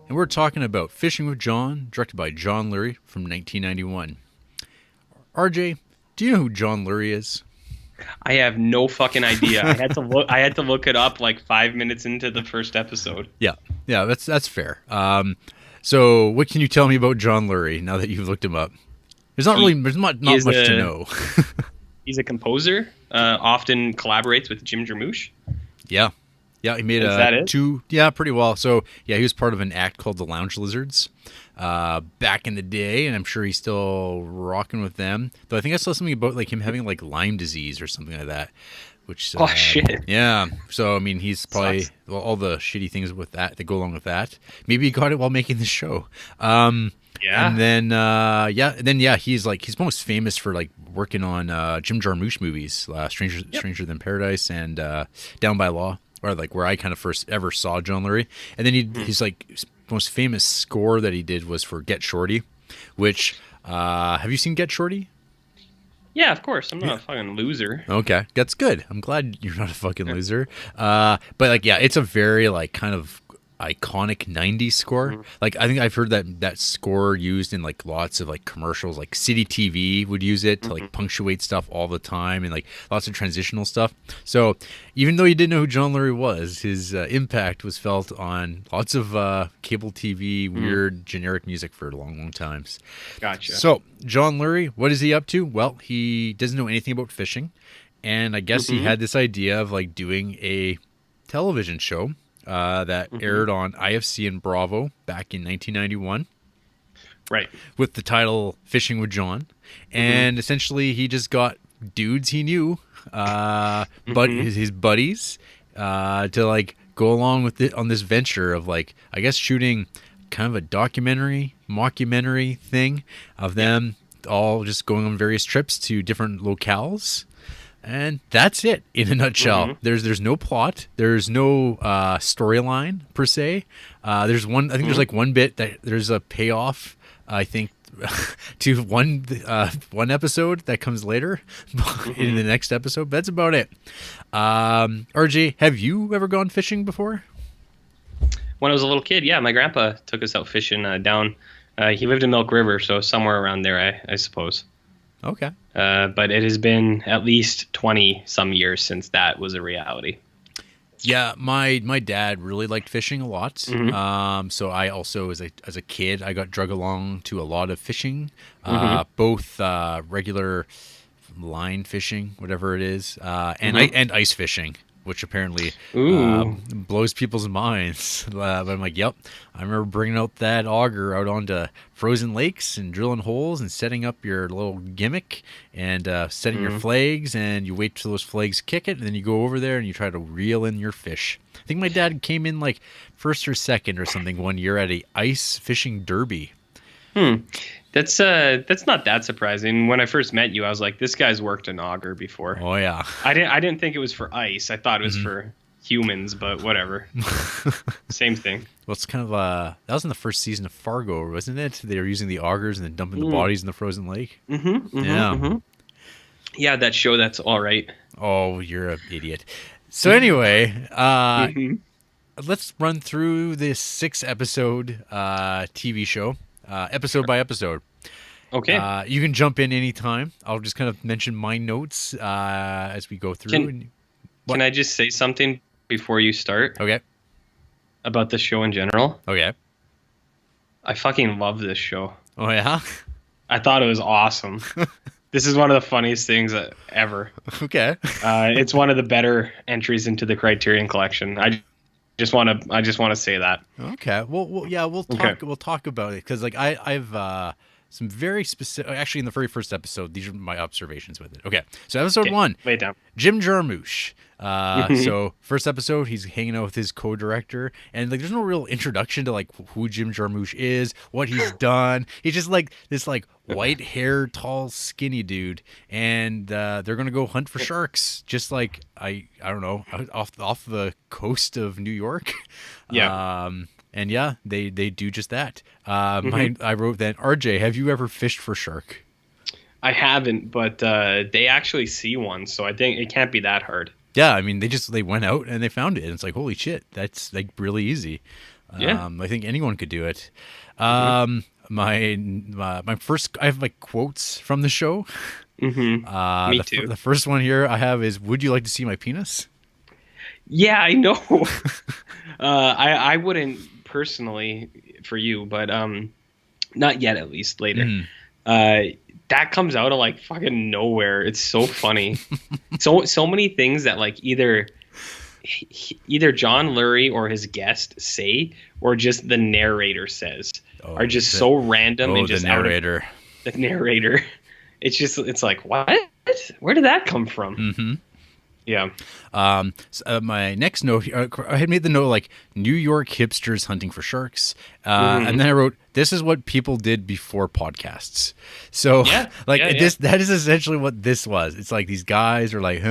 and we're talking about Fishing with John, directed by John Lurie from 1991. RJ, do you know who John Lurie is? I have no fucking idea. I had to look it up like 5 minutes into the first episode. Yeah, that's fair. So what can you tell me about John Lurie now that you've looked him up? There's not much to know. He's a composer. Often collaborates with Jim Jarmusch. Yeah. Yeah, he made Is that it? two. Yeah, pretty well. So yeah, he was part of an act called the Lounge Lizards back in the day, and I'm sure he's still rocking with them. Though I think I saw something about like him having like Lyme disease or something like that. Which Oh shit. yeah. So I mean, he's probably Sucks. all the shitty things with that go along with that. Maybe he got it while making the show. Yeah. And then he's most famous for like working on Jim Jarmusch movies, Stranger Than Paradise and Down by Law, or like where I kind of first ever saw John Lurie. And then he's like most famous score that he did was for Get Shorty, which have you seen Get Shorty? Yeah, of course. I'm not a fucking loser. Okay, that's good. I'm glad you're not a fucking loser. But like, yeah, it's a very like kind of iconic 90s score. Like I think I've heard that score used in like lots of like commercials, like City TV would use it to like punctuate stuff all the time, and like lots of transitional stuff. So even though you didn't know who John Lurie was, his impact was felt on lots of cable TV weird generic music for long times. Gotcha. So John Lurie, what is he up to? Well, he doesn't know anything about fishing, and I guess he had this idea of like doing a television show that aired on IFC and Bravo back in 1991 Right. with the title Fishing with John. And essentially he just got dudes he knew, but his buddies, to like go along with it on this venture of like, I guess shooting kind of a mockumentary thing of them all just going on various trips to different locales. And that's it in a nutshell. There's no plot. There's no storyline per se. There's one. I think there's like one bit that there's a payoff. I think to one episode that comes later in the next episode. But that's about it. RJ, have you ever gone fishing before? When I was a little kid, yeah, my grandpa took us out fishing down. He lived in Milk River, so somewhere around there, I suppose. Okay. But it has been at least 20 some years since that was a reality. Yeah, my dad really liked fishing a lot. So I also, as a kid, I got drug along to a lot of fishing, both regular line fishing, whatever it is, and ice fishing, which apparently blows people's minds. But I'm like, yep. I remember bringing out that auger out onto frozen lakes and drilling holes and setting up your little gimmick and setting your flags, and you wait till those flags kick it, and then you go over there and you try to reel in your fish. I think my dad came in like first or second or something one year at a ice fishing derby. That's not that surprising. When I first met you, I was like, this guy's worked an auger before. Oh yeah. I didn't think it was for ice. I thought it was for humans, but whatever. Same thing. Well, it's kind of that was in the first season of Fargo, wasn't it? They were using the augers and then dumping the bodies in the frozen lake. Yeah, that show, that's all right. Oh, you're an idiot. So anyway, let's run through this 6-episode TV show, episode by episode. Okay. You can jump in anytime. I'll just kind of mention my notes as we go through. Can I just say something before you start? Okay. About the show in general? Okay. I fucking love this show. Oh, yeah? I thought it was awesome. This is one of the funniest things ever. Okay. It's one of the better entries into the Criterion Collection. I just want to say that. Okay. Well, yeah, we'll talk. Okay. We'll talk about it because, like, I've some very specific. Actually, in the very first episode, these are my observations with it. Okay. So, episode 1. Lay it down. Jim Jarmusch. So first episode, he's hanging out with his co-director, and like there's no real introduction to like who Jim Jarmusch is, what he's done. He's just like this like white hair, tall, skinny dude, and they're gonna go hunt for sharks, just like I don't know, off the coast of New York. Yeah. And yeah, they do just that. I wrote that, RJ, have you ever fished for shark? I haven't, but they actually see one, so I think it can't be that hard. Yeah, I mean, they went out and they found it, and it's like, holy shit, that's like really easy. Yeah. I think anyone could do it. My first, I have like quotes from the show. Me too. The first one here I have is, "Would you like to see my penis?" Yeah, I know. I wouldn't personally for you, but not yet, at least later. That comes out of like fucking nowhere. It's so funny. So many things that like either John Lurie or his guest say, or just the narrator says, are just so random and just the narrator. The narrator. It's like, what? Where did that come from? Yeah. My next note, I had made the note like New York hipsters hunting for sharks, and then I wrote, "This is what people did before podcasts." So, that is essentially what this was. It's like these guys are like,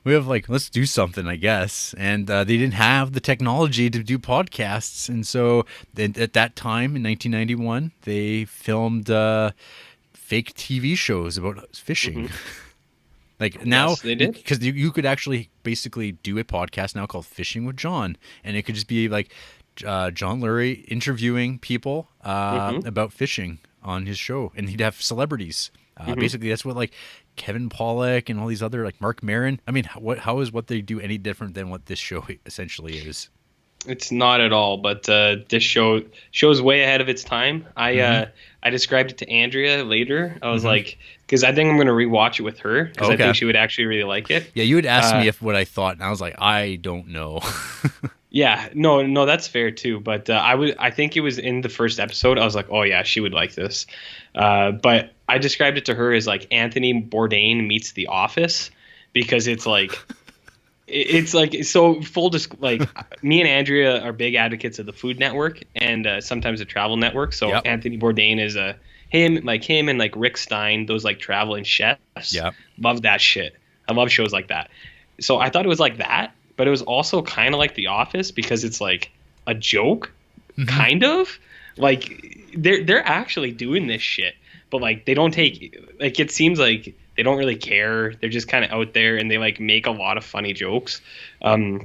we have like, let's do something, I guess, and they didn't have the technology to do podcasts, and so at that time in 1991, they filmed fake TV shows about fishing. Like now, yes, they did, because you could actually basically do a podcast now called Fishing with John, and it could just be like John Lurie interviewing people about fishing on his show, and he'd have celebrities. Basically, that's what like Kevin Pollak and all these other like Mark Maron. I mean, how is what they do any different than what this show essentially is? It's not at all, but this show's way ahead of its time. I described it to Andrea later. I was like, because I think I'm going to rewatch it with her, because I think she would actually really like it. Yeah, you had asked me what I thought, and I was like, I don't know. Yeah, no, that's fair too. But I think it was in the first episode. I was like, oh yeah, she would like this. But I described it to her as like Anthony Bourdain meets The Office, because it's like. It's like, so like me and Andrea are big advocates of the Food Network and sometimes the Travel Network. So Anthony Bourdain is him and like Rick Stein, those like traveling chefs. Yeah, love that shit. I love shows like that. So I thought it was like that, but it was also kind of like The Office, because it's like a joke, kind of like they're actually doing this shit, but like they don't take, like, it seems like they don't really care. They're just kind of out there, and they like make a lot of funny jokes. I'll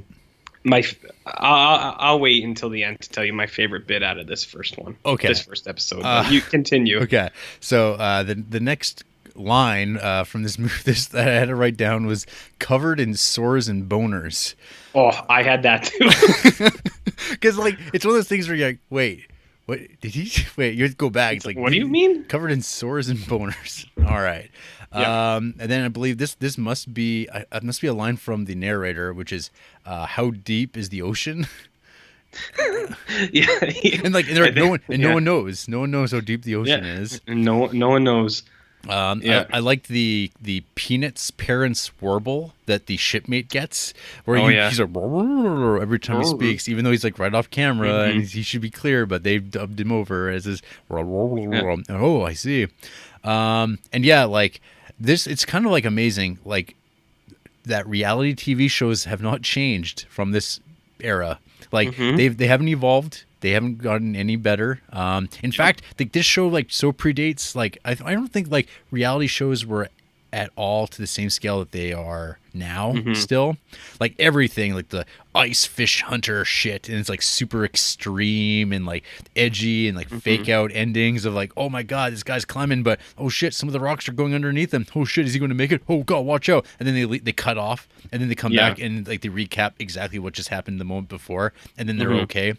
wait until the end to tell you my favorite bit out of this first one. Okay. This first episode. You continue. Okay. So the next line from this movie, that I had to write down, was "covered in sores and boners." Oh, I had that too. Because like it's one of those things where you're like, wait. What did he? Wait, you have to go back. It's like, what do you mean? Covered in sores and boners. All right. And then I believe this must be a line from the narrator, which is, "How deep is the ocean?" Yeah. And like, no one knows. No one knows how deep the ocean is. No one knows. I liked the Peanuts parents warble that the shipmate gets, where he's like every time he speaks, even though he's like right off camera and he should be clear, but they've dubbed him over as his oh, I see. And yeah, like this, it's kind of like amazing, like that reality TV shows have not changed from this era. Like they haven't evolved. They haven't gotten any better. In fact, like this show like so predates, like I don't think like reality shows were at all to the same scale that they are now still. Like everything, like the ice fish hunter shit, and it's like super extreme and like edgy and like fake out endings of like, oh my god, this guy's climbing, but oh shit, some of the rocks are going underneath him. Oh shit, is he going to make it? Oh god, watch out. And then they cut off, and then they come back and like they recap exactly what just happened the moment before, and then they're okay.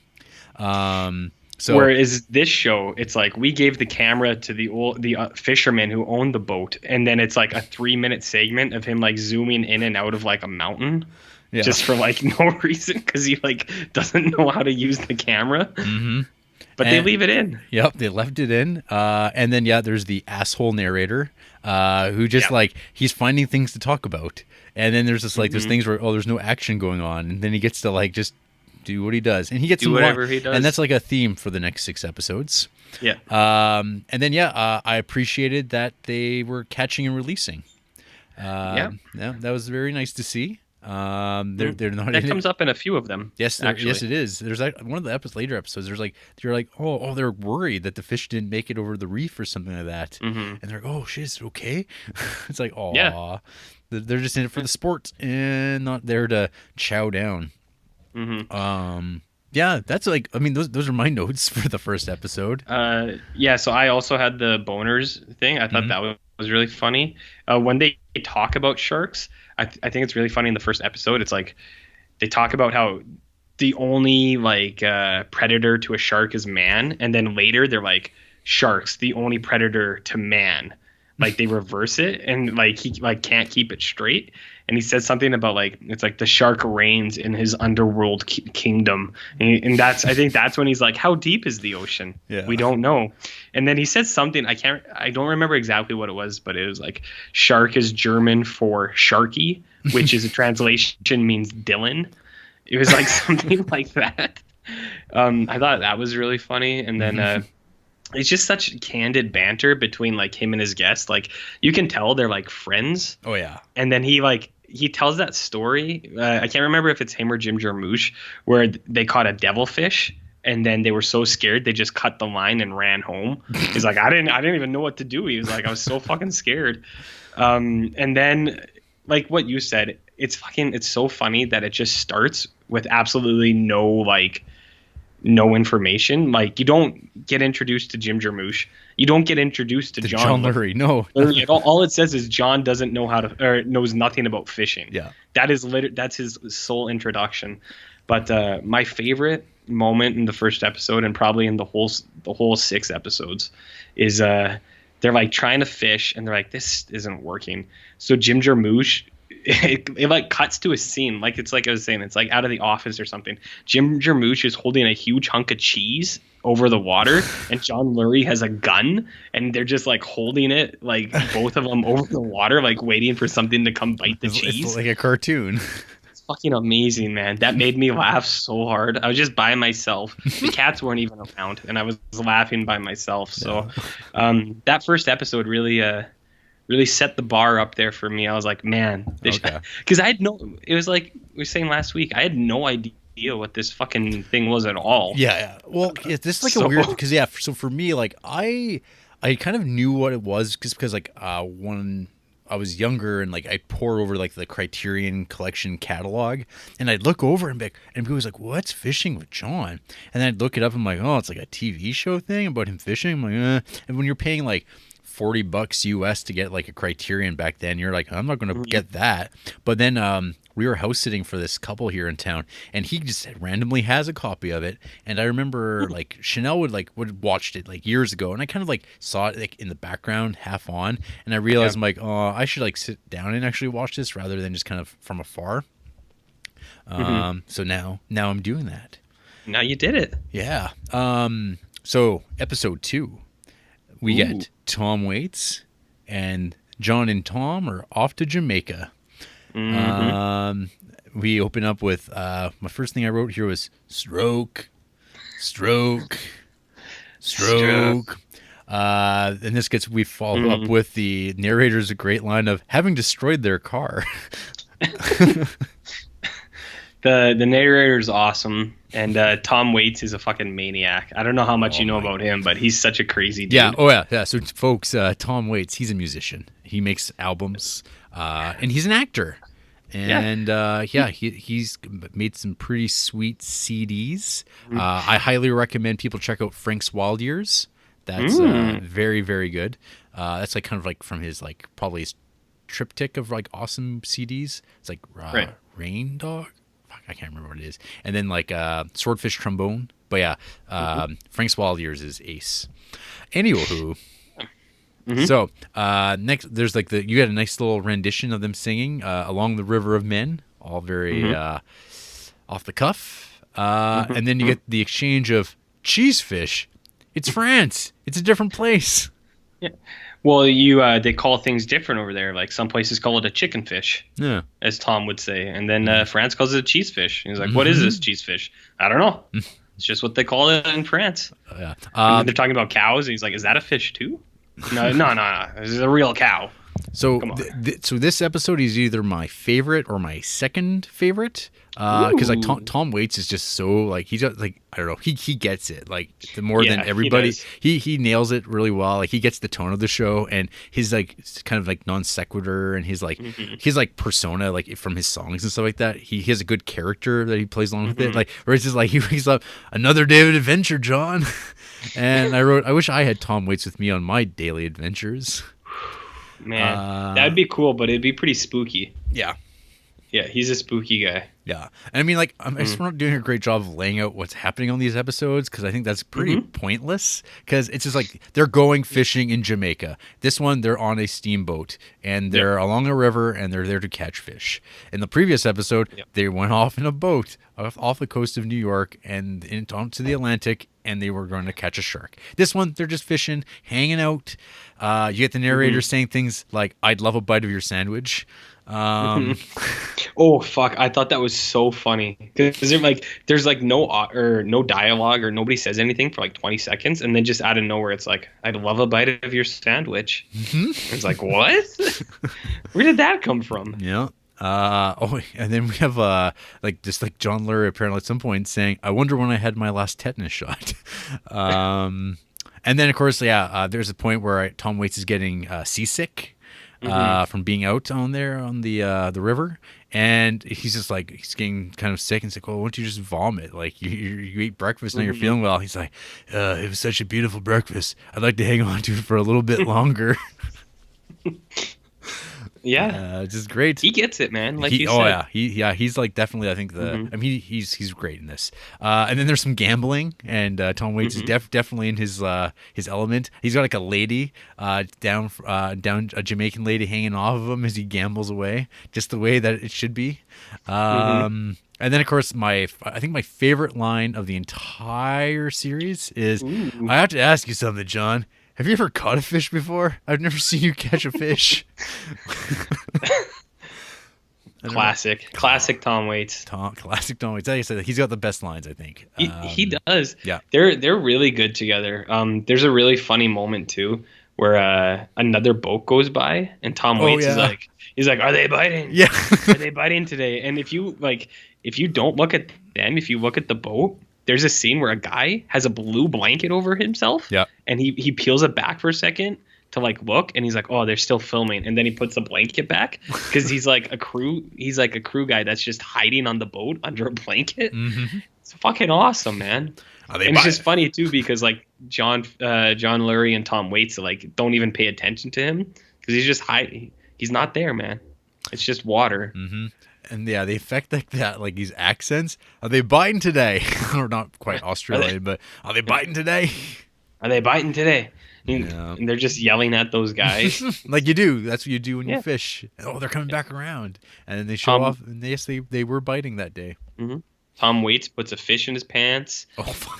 So whereas this show, it's like we gave the camera to the fisherman who owned the boat, and then it's like a 3-minute segment of him like zooming in and out of like a mountain, just for like no reason, because he like doesn't know how to use the camera. But they leave it in. Yep, they left it in. And then there's the asshole narrator who just like he's finding things to talk about, and then there's this like there's things where there's no action going on, and then he gets to like just do what he does, and he gets do whatever he does, and that's like a theme for the next 6 episodes. And then I appreciated that they were catching and releasing. That was very nice to see. They're not. That comes up in a few of them. Yes, yes, it is. There's like one of the later episodes. There's like you're like, oh, they're worried that the fish didn't make it over the reef or something like that, and they're like, oh shit, is it okay? It's like, oh, they're just in it for the sport and not there to chow down. Yeah, that's like, I mean, those are my notes for the first episode. Yeah, so I also had the boners thing. I thought that was really funny. When they talk about sharks, I think it's really funny in the first episode. It's like they talk about how the only like predator to a shark is man, and then later they're like sharks, the only predator to man. Like they reverse it, and like he like can't keep it straight. And he says something about like it's like the shark reigns in his underworld kingdom, and that's I think that's when he's like, how deep is the ocean? Yeah. We don't know. And then he said something I don't remember exactly what it was, but it was like shark is German for sharky, which is a translation means Dylan. It was like something like that. I thought that was really funny, and then. It's just such candid banter between like him and his guest. Like you can tell they're like friends. Oh yeah. And then he tells that story. I can't remember if it's him or Jim Jarmusch, where they caught a devilfish and then they were so scared they just cut the line and ran home. He's like, I didn't even know what to do. He was like, I was so fucking scared. And then like what you said, it's so funny that it just starts with absolutely no information. Like you don't get introduced to Jim Jarmusch. You don't get introduced to John Lurie. No. All it says is John doesn't know knows nothing about fishing. Yeah. That's his sole introduction. But my favorite moment in the first episode, and probably in the whole 6 episodes, is they're like trying to fish and they're like, this isn't working. So Jim Jarmusch, it like cuts to a scene, like it's like I was saying, it's like out of The Office or something. Jim Jarmusch is holding a huge hunk of cheese over the water, and John Lurie has a gun, and they're just like holding it, like both of them over the water, like waiting for something to come bite the cheese. It's like a cartoon. It's fucking amazing, man. That made me laugh so hard. I was just by myself. The cats weren't even around, and I was laughing by myself. So, that first episode really set the bar up there for me. I was like, man, because it was like we were saying last week, I had no idea what this fucking thing was at all. Yeah. Well, this is like a weird, because so for me, like I kind of knew what it was because like when I was younger and like I pour over like the Criterion Collection catalog, and I'd look over and people was like, what's Fishing with John? And then I'd look it up and I'm like, oh, it's like a TV show thing about him fishing. I'm like, and when you're paying like $40 US to get like a Criterion back then, you're like, I'm not going to get that. But then we were house sitting for this couple here in town, and he just randomly has a copy of it. And I remember like Chanel would watched it like years ago, and I kind of like saw it like in the background, half on, and I realized I'm like, oh, I should like sit down and actually watch this rather than just kind of from afar. So now I'm doing that. Now you did it. Yeah. So episode 2. We get Tom Waits, and John and Tom are off to Jamaica. We open up with my first thing I wrote here was stroke. And we follow up with the narrator's great line of having destroyed their car. The narrator is awesome, and Tom Waits is a fucking maniac. I don't know how much you know about him, but he's such a crazy dude. Yeah. So, folks, Tom Waits, he's a musician. He makes albums, and he's an actor. And he's made some pretty sweet CDs. I highly recommend people check out Frank's Wild Years. That's very, very good. That's like kind of like from his like probably his triptych of like awesome CDs. It's like Rain Dog. I can't remember what it is. And then like Swordfish Trombone. But yeah, Frank's Wild Years is ace. Anywho, so next there's like you had a nice little rendition of them singing Along the River of Men, all very off the cuff. And then you get the exchange of cheesefish. It's France. It's a different place. Yeah. Well, they call things different over there. Like some places call it a chicken fish, as Tom would say, and then France calls it a cheese fish. And he's like, "What is this cheese fish?" I don't know. It's just what they call it in France. And they're talking about cows, and he's like, "Is that a fish too?" No. This is a real cow. So, Come on. so this episode is either my favorite or my second favorite. Because like Tom Waits is just so like he's just, like I don't know he gets it like the more than everybody he nails it really well. Like he gets the tone of the show and his like kind of like non sequitur and his like his like persona like from his songs and stuff like that. He has a good character that he plays along with it. Like where it's just like he wakes up another day of adventure, John. And I wish I had Tom Waits with me on my daily adventures. Man, that'd be cool, but it'd be pretty spooky. Yeah. Yeah, he's a spooky guy. Yeah. And I mean, like, I just not doing a great job of laying out what's happening on these episodes because I think that's pretty pointless because it's just like they're going fishing in Jamaica. This one, they're on a steamboat and they're along a river and they're there to catch fish. In the previous episode, they went off in a boat off the coast of New York and onto the Atlantic and they were going to catch a shark. This one, they're just fishing, hanging out. You get the narrator saying things like, I'd love a bite of your sandwich. Oh fuck! I thought that was so funny because there's like no dialogue or nobody says anything for like 20 seconds, and then just out of nowhere it's like, "I'd love a bite of your sandwich." It's like, what? Where did that come from? Yeah. And then we have like John Lurie apparently at some point saying, "I wonder when I had my last tetanus shot." And then of course, there's a point where Tom Waits is getting seasick. From being out on the river, and he's just like he's getting kind of sick and he's like, well, why don't you just vomit? Like you eat breakfast and you're feeling well. He's like, it was such a beautiful breakfast. I'd like to hang on to it for a little bit longer. Just great. He gets it, man. Like you said. He's like definitely. I think I mean, he's great in this. And then there's some gambling, and Tom Waits is definitely in his element. He's got like a lady down a Jamaican lady hanging off of him as he gambles away, just the way that it should be. And then of course I think my favorite line of the entire series is, I have to ask you something, John. Have you ever caught a fish before? I've never seen you catch a fish. Classic Tom Waits. Classic Tom Waits. Like I said, he's got the best lines, I think. He does. Yeah. They're really good together. There's a really funny moment too where another boat goes by and Tom Waits is like, are they biting? Yeah. Are they biting today? And if you don't look at them, if you look at the boat, there's a scene where a guy has a blue blanket over himself. Yeah. And he peels it back for a second to like look, and he's like, oh, they're still filming. And then he puts the blanket back because he's like a crew guy that's just hiding on the boat under a blanket. It's fucking awesome, man. And it's just funny too because like John Lurie and Tom Waits like don't even pay attention to him because he's just hiding. He's not there, man. It's just water. And the effect like that, like these accents, are they biting today? Or not quite Australian, but are they biting today? Are they biting today? And they're just yelling at those guys. Like you do. That's what you do when you fish. Oh, they're coming back around. And then they show off, and yes, they were biting that day. Tom Waits puts a fish in his pants. Oh, fuck.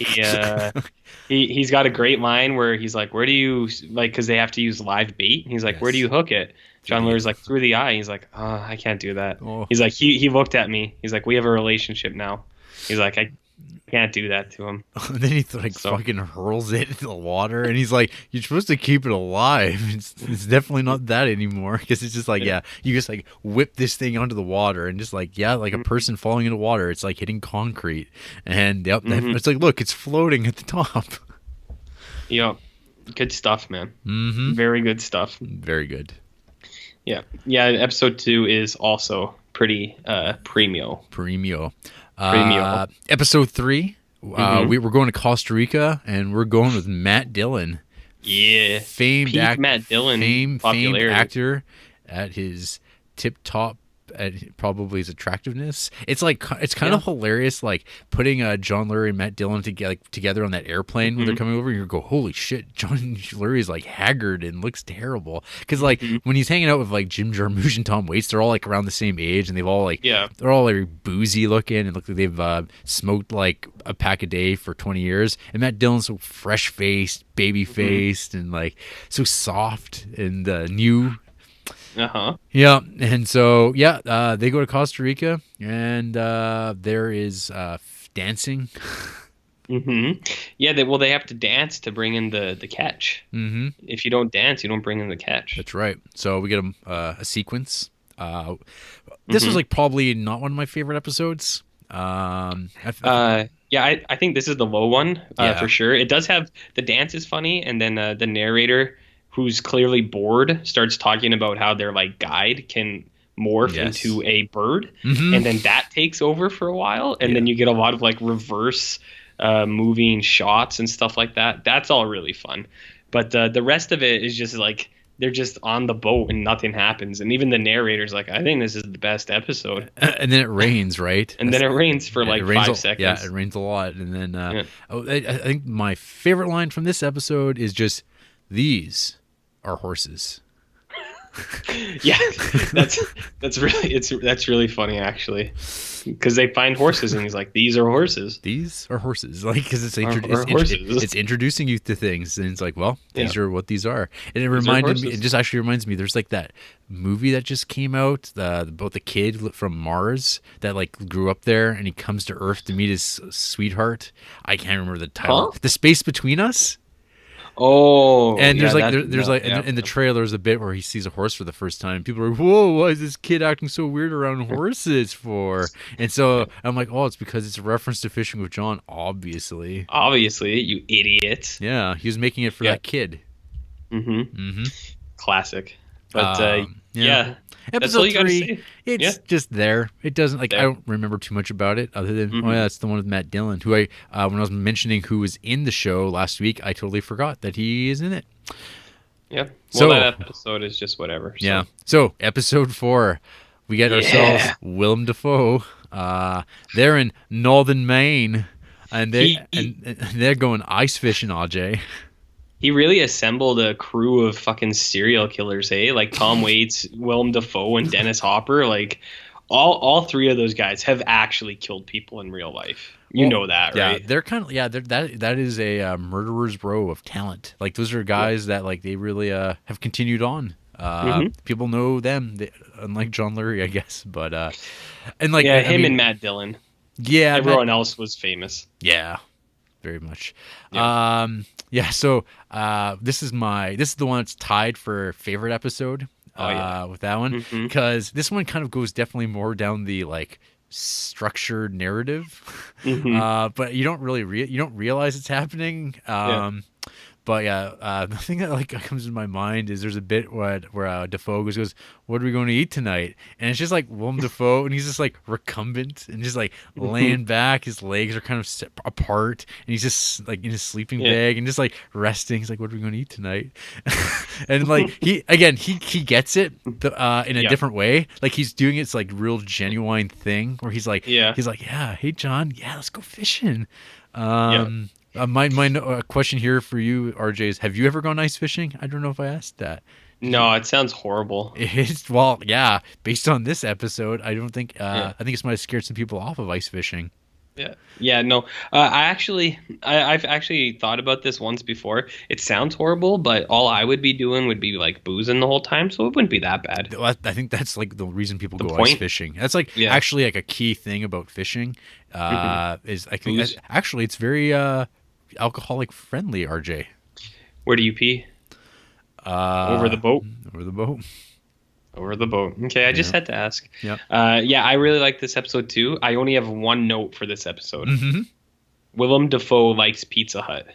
He's got a great line where he's like, where do you, like, because they have to use live bait. And he's like, where do you hook it? John Lurie's like, through the eye. He's like, oh, I can't do that. Oh. He's like, he looked at me. He's like, we have a relationship now. He's like, I can't do that to him. And then he fucking hurls it into the water, and he's like, "You're supposed to keep it alive. It's definitely not that anymore." Because it's just like, you just like whip this thing onto the water, and just like like a person falling into water. It's like hitting concrete, and it's like, look, it's floating at the top. Yep, good stuff, man. Very good stuff. Very good. Yeah. Episode 2 is also pretty premium. Episode 3, we were going to Costa Rica, and we're going with Matt Dillon. Yeah, famed Matt Dillon, famed actor at his tip top. At probably his attractiveness. It's like it's kind of hilarious, like putting John Lurie and Matt Dillon together on that airplane when they're coming over. You go, holy shit, John Lurie is like haggard and looks terrible. Because like when he's hanging out with like Jim Jarmusch and Tom Waits, they're all like around the same age, and they've all like they're all like boozy looking and look like they've smoked like a pack a day for 20 years. And Matt Dillon's so fresh faced, baby faced, and like so soft and new. Yeah, and so they go to Costa Rica, and there is dancing. Yeah, they have to dance to bring in the catch. If you don't dance, you don't bring in the catch. That's right. So we get a sequence. This was hmm like probably not one of my favorite episodes. Yeah, I think this is the low one Yeah. for sure. It does have the dance is funny, and then the narrator, who's clearly bored, starts talking about how their like guide can morph Yes. into a bird, hmm and then that takes over for a while, and Yeah. then you get a lot of like reverse moving shots and stuff like that. That's all really fun, but the rest of it is just like they're just on the boat and nothing happens, and even the narrator's like, I think this is the best episode, And then it rains, right? and then it rains for Yeah, like it rains 5 seconds. Yeah, it rains a lot, and then Yeah. I think my favorite line from this episode is just, "These are horses." Yeah, that's really funny actually, because they find horses and he's like, these are horses. These are horses, like because it's, Are horses. it's introducing you to things, and it's like, well, these Yeah. are what these are, and it These are reminded me. horses. It just actually reminds me. There's like that movie that just came out about the kid from Mars that like grew up there, and he comes to Earth to meet his sweetheart. I can't remember the title. Huh? The Space Between Us. Oh, And there's yeah, there's like yeah. in the trailer there's a bit where he sees a horse for the first time. People are like, "Whoa, why is this kid acting so weird around horses for?" And so I'm like, "Oh, it's because it's a reference to Fishing with John, obviously." Obviously, you idiot. Yeah, he was making it for Yeah. that kid. Mm-hmm. Classic. But yeah, that's Episode all you gotta 3, say. it's Yeah. just there. It doesn't like I There. don't remember too much about it other than Mhm. oh yeah, that's the one with Matt Dillon, who I when I was mentioning who was in the show last week, I totally forgot that he is in it. Yeah. Well, So- that episode is just whatever. So. Yeah. So episode 4, we get ourselves Yeah. Willem Dafoe. They're in northern Maine, and and they're going ice fishing, RJ. He really assembled a crew of fucking serial killers, eh? Like Tom Waits, Willem Dafoe, and Dennis Hopper. Like all three of those guys have actually killed people in real life. You know that, Yeah, right? they're kind of that is a murderer's row of talent. Like those are guys that like they really have continued on. People know them, unlike John Lurie, I guess. But and like Yeah, I him mean, and Matt Dillon. yeah, Everyone else was famous. yeah, very much. Yeah. Yeah. So this is the one that's tied for favorite episode. Oh, yeah. With that one, Mhm. because this one kind of goes definitely more down the like structured narrative, Mhm. but you don't really you don't realize it's happening. But yeah, the thing that like comes to my mind is there's a bit where Defoe goes, "What are we going to eat tonight?" And it's just like Willem Dafoe, and he's just like recumbent and just like laying back. His legs are kind of apart, and he's just like in his sleeping bag and just like resting. He's like, "What are we going to eat tonight?" And like he gets it in a different way. Like he's doing it's like real genuine thing where he's like, Yeah. yeah, hey John, yeah, let's go fishing. My question here for you, RJ, is have you ever gone ice fishing? I don't know if I asked that. No, it sounds horrible. It's well, yeah. Based on this episode, I don't think. I think this might have scared some people off of ice fishing. Yeah, no. I've actually thought about this once before. It sounds horrible, but all I would be doing would be like boozing the whole time, so it wouldn't be that bad. I think that's like the reason people go point? ice fishing. That's like actually like a key thing about fishing. Is I think Booze? actually it's very alcoholic friendly. RJ, Where do you pee? Over the boat. Over the boat. Over the boat. Okay, I just had to ask. Yeah. Yeah, I really like this episode too. I only have one note for this episode. Mm-hmm. Willem Dafoe likes Pizza Hut.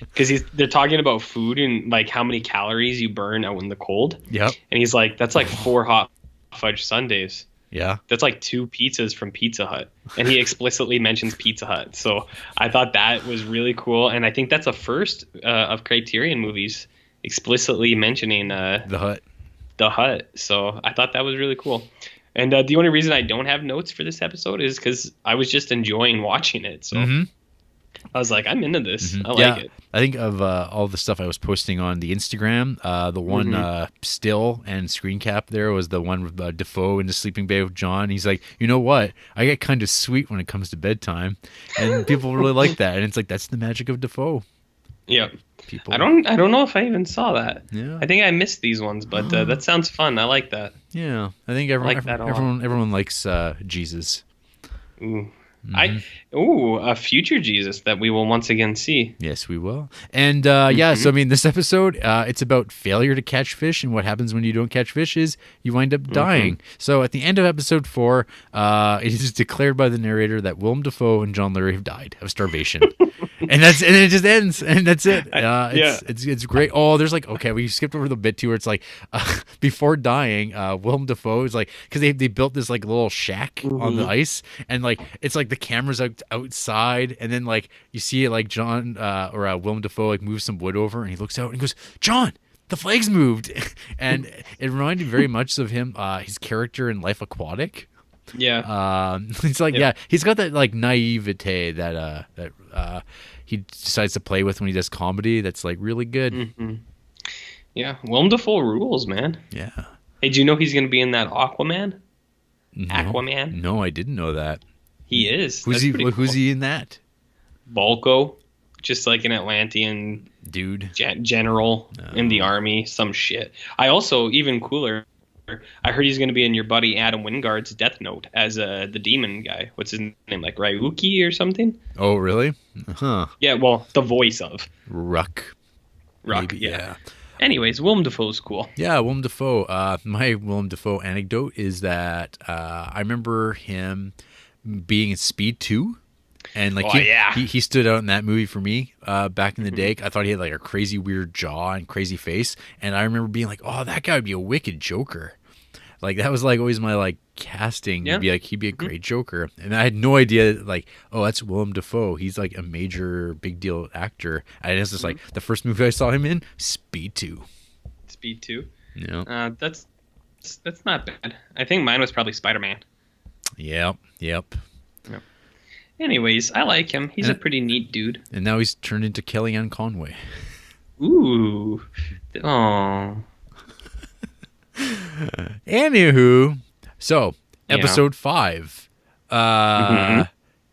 Because they're talking about food and like how many calories you burn out in the cold. Yep. And he's like, that's like 4 hot fudge sundaes. Yeah. That's like 2 pizzas from Pizza Hut. And he explicitly mentions Pizza Hut. So I thought that was really cool. And I think that's a first of Criterion movies explicitly mentioning The Hut. the Hut. So I thought that was really cool. And the only reason I don't have notes for this episode is because I was just enjoying watching it. So I was like, I'm into this. I like it. I think of all the stuff I was posting on the Instagram. The one still and screen cap there was the one with Defoe in the sleeping bag with John. He's like, you know what? I get kind of sweet when it comes to bedtime, and people really like that. And it's like that's the magic of Defoe. Yeah. People. I don't know if I even saw that. Yeah. I think I missed these ones, but that sounds fun. I like that. Yeah. I think everyone like that a lot. everyone likes Jesus. Ooh. A future Jesus that we will once again see. Yes, we will. And yeah, so I mean, this episode, it's about failure to catch fish, and what happens when you don't catch fish is you wind up dying. So at the end of episode 4, it is declared by the narrator that Willem Dafoe and John Lurie have died of starvation. And it just ends, and that's it. It's great. Oh, there's like, okay, we skipped over the bit too, where it's like before dying, Willem Dafoe is like, because they built this like little shack on the ice, and like it's like the camera's outside, and then like you see it like John or Willem Dafoe like moves some wood over, and he looks out and he goes, "John, the flag's moved," and it reminded me very much of him, his character in Life Aquatic. Yeah. It's like, yeah, he's got that like naivete that he decides to play with when he does comedy. That's like really good. Yeah, Willem Dafoe rules, man. Yeah. Hey, do you know he's going to be in that Aquaman? No, Aquaman? No, I didn't know that. He is. Who's he in that? Balco, just like an Atlantean dude, general in the army, some shit. I also, even cooler, I heard he's going to be in your buddy Adam Wingard's Death Note as the demon guy. What's his name? Like Ryuki or something? Oh, really? Huh. Yeah, well, the voice of Ruck. Maybe, yeah. Anyways, Willem Dafoe's cool. Yeah, Willem Dafoe. My Willem Dafoe anecdote is that I remember him being in Speed 2. And like he stood out in that movie for me back in the day. I thought he had like a crazy weird jaw and crazy face, and I remember being like, "Oh, that guy would be a wicked Joker." Like that was like always my like casting. Yeah. He'd be a great Joker, and I had no idea like, oh, that's Willem Dafoe. He's like a major big deal actor. And it's just like the first movie I saw him in, Speed 2. Speed 2. Yeah, that's not bad. I think mine was probably Spider-Man. Yep. Anyways, I like him. He's a pretty neat dude. And now he's turned into Kellyanne Conway. Ooh. Oh. Anywho, so episode 5.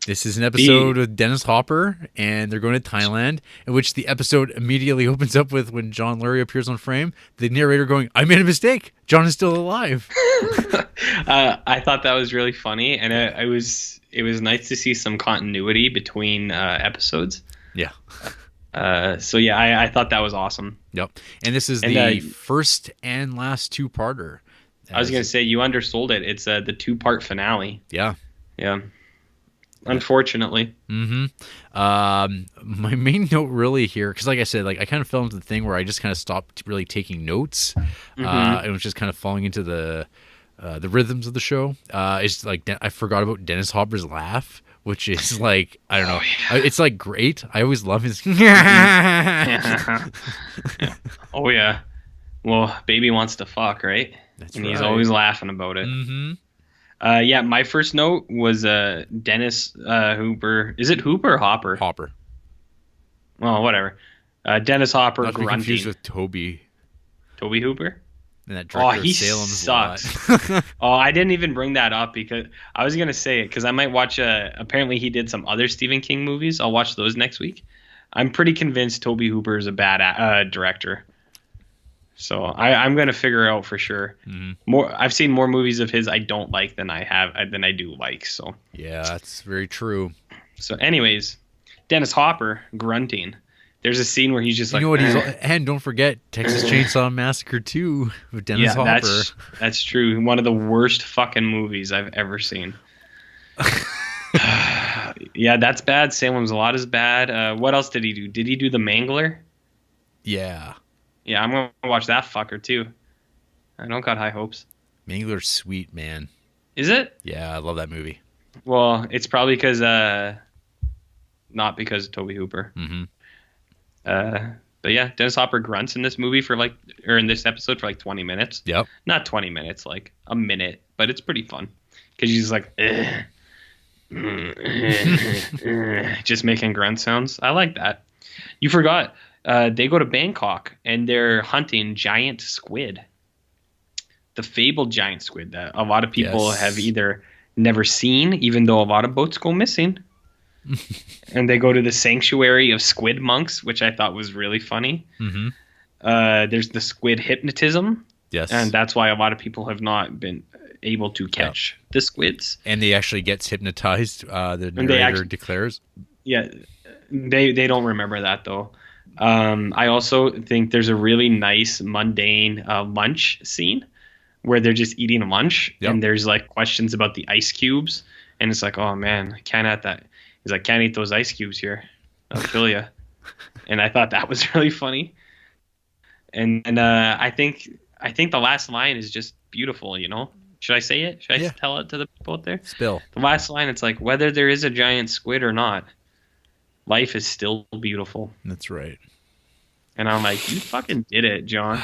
This is an episode with Dennis Hopper, and they're going to Thailand, in which the episode immediately opens up with when John Lurie appears on frame, the narrator going, "I made a mistake. John is still alive." I thought that was really funny, and it was nice to see some continuity between episodes. Yeah. So yeah, I thought that was awesome. Yep. And this is the first and last two-parter. I was going to say, you undersold it. It's the 2-part finale. Yeah. Yeah. Unfortunately. My main note really here, because like I said, like I kind of fell into the thing where I just kind of stopped really taking notes. It was just kind of falling into the rhythms of the show. It's like I forgot about Dennis Hopper's laugh, which is like, I don't know. It's like great. I always love his. Oh yeah. Well, baby wants to fuck, right? That's and right. He's always laughing about it. Yeah, my first note was Dennis Hooper. Is it Hooper or Hopper? Hopper. Well, whatever. Dennis Hopper Not to be grunting. confused with Toby. Toby Hooper? And that director he of Salem's sucks. Lot. I didn't even bring that up because I was going to say it because I might watch apparently he did some other Stephen King movies. I'll watch those next week. I'm pretty convinced Toby Hooper is a bad director. So I'm going to figure out for sure. I've seen more movies of his I don't like than I do like. So yeah, that's very true. So anyways, Dennis Hopper grunting. There's a scene where he's just like, you know what and don't forget Texas Chainsaw Massacre 2 with Dennis Hopper. That's true. One of the worst fucking movies I've ever seen. Yeah, that's bad. Salem's Lot is bad. What else did he do? Did he do The Mangler? Yeah. Yeah, I'm going to watch that fucker too. I don't got high hopes. Mangler's sweet, man. Is it? Yeah, I love that movie. Well, it's probably because, not because of Toby Hooper. But yeah, Dennis Hopper grunts in this movie in this episode for like 20 minutes. Yep. Not 20 minutes, like a minute, but it's pretty fun because he's just like, just making grunt sounds. I like that. You forgot. They go to Bangkok and they're hunting giant squid. The fabled giant squid that a lot of people have either never seen, even though a lot of boats go missing. And they go to the sanctuary of squid monks, which I thought was really funny. There's the squid hypnotism. Yes. And that's why a lot of people have not been... able to catch the squids. And they actually gets hypnotized. The And they narrator declares. Yeah, they don't remember that though. I also think there's a really nice mundane lunch scene where they're just eating lunch, Yep. and there's like questions about the ice cubes, and it's like, oh man, I can't eat that. He's like, can't eat those ice cubes here. I'll kill you. And I thought that was really funny. And I think the last line is just beautiful. You know, should I say it? Should I tell it to the people out there? Spill. The last line, it's like, whether there is a giant squid or not, life is still beautiful. That's right. And I'm like, you fucking did it, John.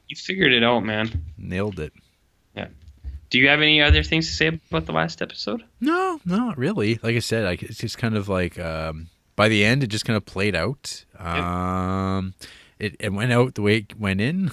You figured it out, man. Nailed it. Yeah. Do you have any other things to say about the last episode? No, not really. Like I said, it's just kind of like by the end, it just kind of played out. It went out the way it went in.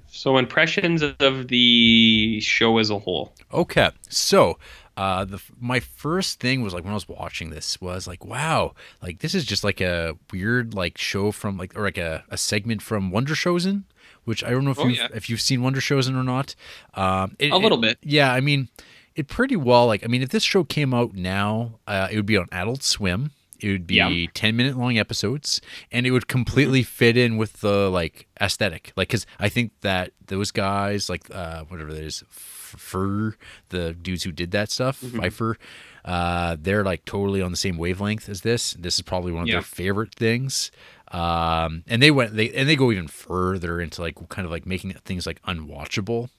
So impressions of the show as a whole. Okay, so my first thing was like when I was watching this was like, wow, like this is just like a weird like show from like, or like a segment from Wonder Chosen, which I don't know if you've seen Wonder Chosen or not. A little bit. Yeah, I mean, it pretty well, like, I mean, if this show came out now, it would be on Adult Swim. It would be 10-minute long episodes, and it would completely fit in with the like aesthetic. Like, because I think that those guys, like whatever that is, the dudes who did that stuff, Pfeiffer, they're like totally on the same wavelength as this. This is probably one of their favorite things. And they go even further into like kind of like making things like unwatchable.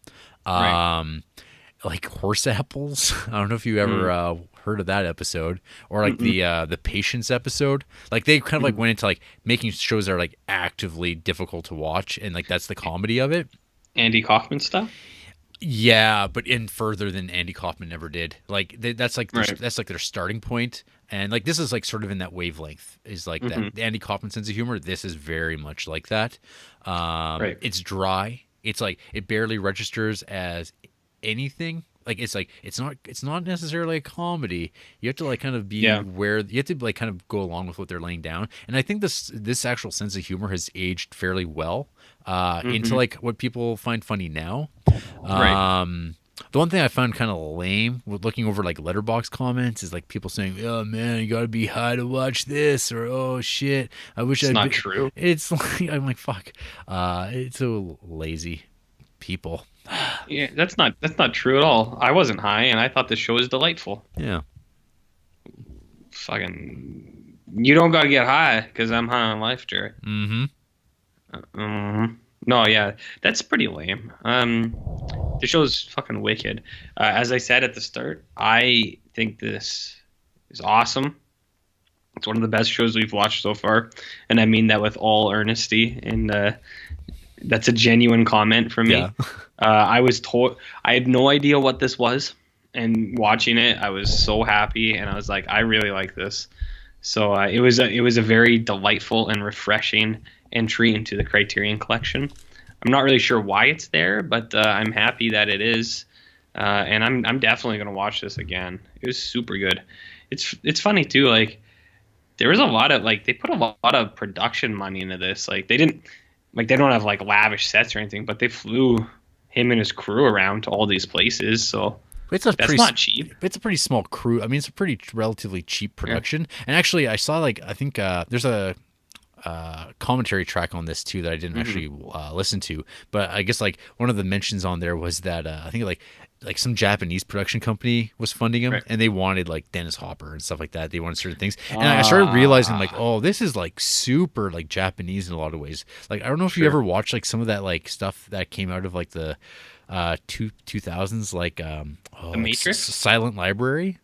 Like horse apples. I don't know if you ever heard of that episode, or like the Patience episode. Like they kind of like went into like making shows that are like actively difficult to watch, and like that's the comedy of it. Andy Kaufman stuff. Yeah, but in further than Andy Kaufman ever did. Like that's like that's like their starting point, and like this is like sort of in that wavelength. Is like that the Andy Kaufman sense of humor. This is very much like that. It's dry. It's like it barely registers as anything. Like it's not necessarily a comedy. You have to like kind of be where you have to like kind of go along with what they're laying down. And I think this actual sense of humor has aged fairly well into like what people find funny now. The one thing I found kind of lame with looking over like Letterboxd comments is like people saying, "Oh man, you got to be high to watch this," or "Oh shit, I wish it's not true." It's like I'm like fuck. It's so lazy people. Yeah, that's not true at all. I wasn't high, and I thought the show was delightful. Yeah. Fucking, you don't gotta get high because I'm high on life, Jarrett. No, yeah, that's pretty lame. The show's fucking wicked. As I said at the start, I think this is awesome. It's one of the best shows we've watched so far, and I mean that with all earnesty. And that's a genuine comment from me. Yeah. I had no idea what this was, and watching it, I was so happy, and I was like, I really like this. So it was a very delightful and refreshing entry into the Criterion Collection. I'm not really sure why it's there, but I'm happy that it is, and I'm definitely gonna watch this again. It was super good. It's funny too, like there was a lot of like they put a lot of production money into this. Like they don't have like lavish sets or anything, but they flew him and his crew around to all these places. So that's not cheap. It's a pretty small crew. I mean, it's a pretty relatively cheap production. Yeah. And actually, I saw like I think there's a commentary track on this too that I didn't actually listen to. But I guess like one of the mentions on there was that I think like some Japanese production company was funding him, and they wanted like Dennis Hopper and stuff like that. They wanted certain things, and I started realizing like, oh, this is like super like Japanese in a lot of ways. Like I don't know if you ever watched like some of that like stuff that came out of like the 2000s, like The Matrix, Silent Library.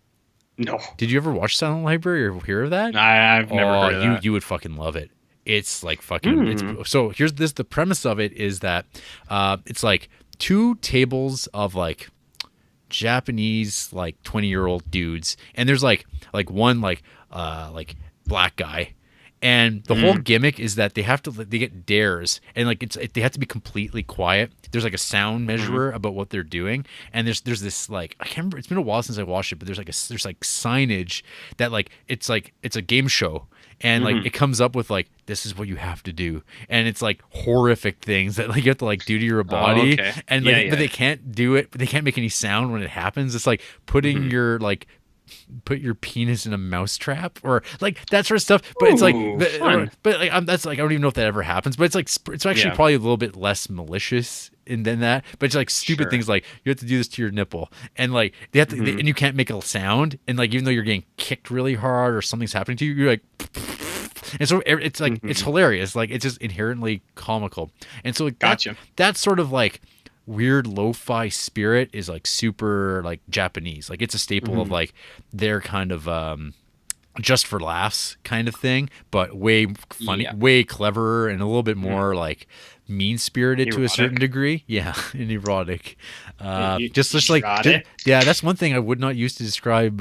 No, did you ever watch Silent Library or hear of that? I've never heard of that. You would fucking love it. It's like fucking. So here's this. The premise of it is that it's like two tables of like Japanese like 20-year-old dudes, and there's like one like black guy, and the whole gimmick is that they get dares, and like they have to be completely quiet. There's like a sound measurer about what they're doing, and there's this like I can't remember. It's been a while since I watched it, but there's like signage that like it's a game show. and like it comes up with like, this is what you have to do, and it's like horrific things that like you have to like do to your body, and like but they can't do it, but they can't make any sound when it happens. It's like putting your like put your penis in a mousetrap or like that sort of stuff. But it's like, but like that's like I don't even know if that ever happens. But it's like it's actually probably a little bit less malicious than that. But it's like stupid things like you have to do this to your nipple, and like they have to, and you can't make a sound, and like even though you're getting kicked really hard or something's happening to you, you're like. And so it's like it's hilarious. Like it's just inherently comical, and so like, that's sort of like. Weird lo-fi spirit is like super like Japanese, like it's a staple of like their kind of just for laughs kind of thing, but way funny, way cleverer, and a little bit more like mean-spirited to a certain degree. And erotic. Just like that's one thing I would not use to describe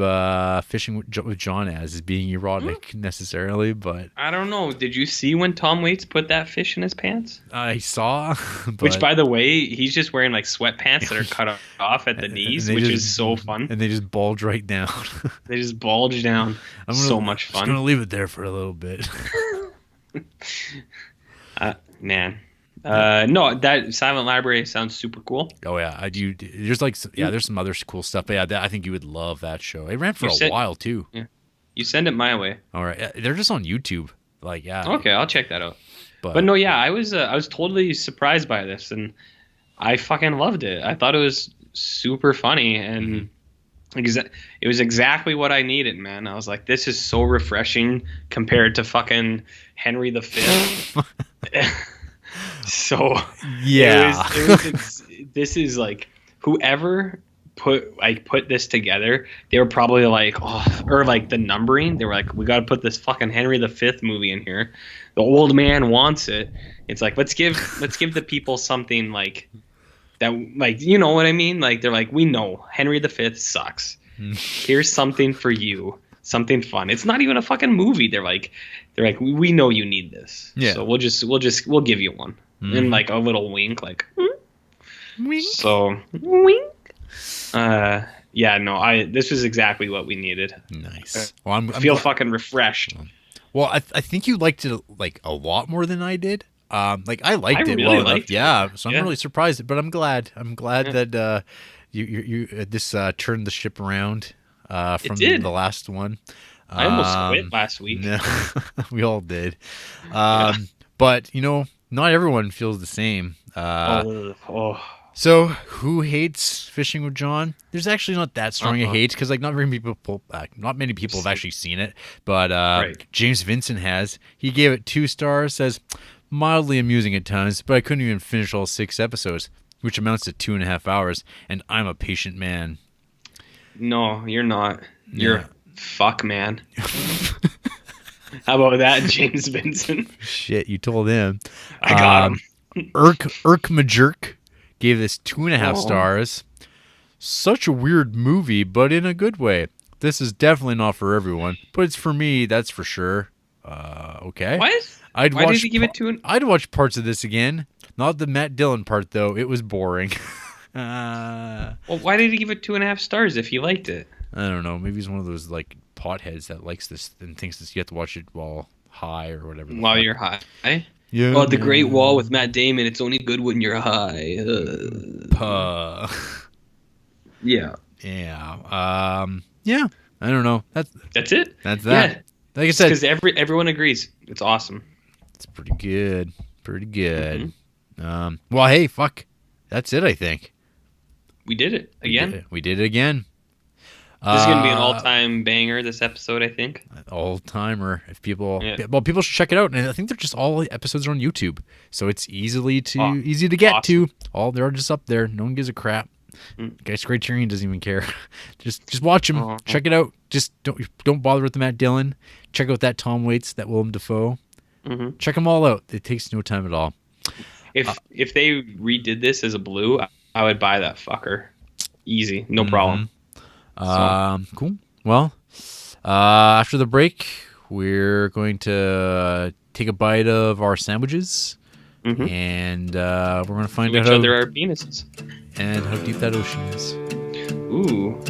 fishing with John as being erotic necessarily, but I don't know. Did you see when Tom Waits put that fish in his pants? I saw. But... Which, by the way, he's just wearing like sweatpants that are cut off at the knees, which is so fun. And they just bulge right down. They just bulge down. So much fun. I'm gonna leave it there for a little bit. Man. No, that Silent Library sounds super cool. Oh yeah, I do. There's like there's some other cool stuff. But yeah, I think you would love that show. It ran for a while too. Yeah, you send it my way. All right, they're just on YouTube. Like Okay, I'll check that out. But no, I was totally surprised by this, and I fucking loved it. I thought it was super funny, and it was exactly what I needed, man. I was like, this is so refreshing compared to fucking Henry V. So this is like whoever put this together, they were probably like, or like the numbering, they were like, we got to put this fucking Henry V movie in here. The old man wants it. It's like let's give the people something like that, like, you know what I mean? Like they're like, we know Henry V sucks. Here's something for you. Something fun. It's not even a fucking movie. They're like, we know you need this. Yeah. So we'll give you one. And like a little wink, like wink. So wink. This was exactly what we needed. Nice. Well, I feel fucking refreshed. Well, I think you liked it like a lot more than I did. Like I liked it really well enough. Yeah. So I'm really surprised, but I'm glad. That you this turned the ship around. From the last one. I almost quit last week. No, we all did. But, not everyone feels the same. So, who hates Fishing with John? There's actually not that strong a hate, because like not many people have actually seen it. But James Vincent has. He gave it 2 stars, says, mildly amusing at times, but I couldn't even finish all 6 episodes, which amounts to 2.5 hours, and I'm a patient man. No, you're not. You're fuck man. How about that, James Vincent? Shit, you told him. I got him. Irk Majerk gave this 2.5 stars. Such a weird movie, but in a good way. This is definitely not for everyone, but it's for me, that's for sure. Okay. What? Why did you give it 2? I'd watch parts of this again. Not the Matt Dillon part, though. It was boring. Well, why did he give it 2.5 stars if he liked it? I don't know. Maybe he's one of those like potheads that likes this and thinks that you have to watch it while high or whatever. While you're high? Yeah. Oh, The Great Wall with Matt Damon. It's only good when you're high. Yeah. Yeah. Yeah. I don't know. That's it. That's that. Yeah. Like I said, because everyone agrees. It's awesome. It's pretty good. Pretty good. Well, hey, fuck. That's it, I think. We did it again. We did it again. This is going to be an all-time banger, this episode, I think. All-timer. If people... Yeah. Well, people should check it out. And I think they're just all episodes are on YouTube. So it's easy to get to. They're just up there. No one gives a crap. Guys, Criterion doesn't even care. just watch them. Check it out. Just don't bother with the Matt Dillon. Check out that Tom Waits, that Willem Dafoe. Check them all out. It takes no time at all. If they redid this as a blue, I would buy that fucker. Easy. No problem. Cool. Well, after the break, we're going to take a bite of our sandwiches, and we're going to find out how each other our penises and how deep that ocean is. Ooh.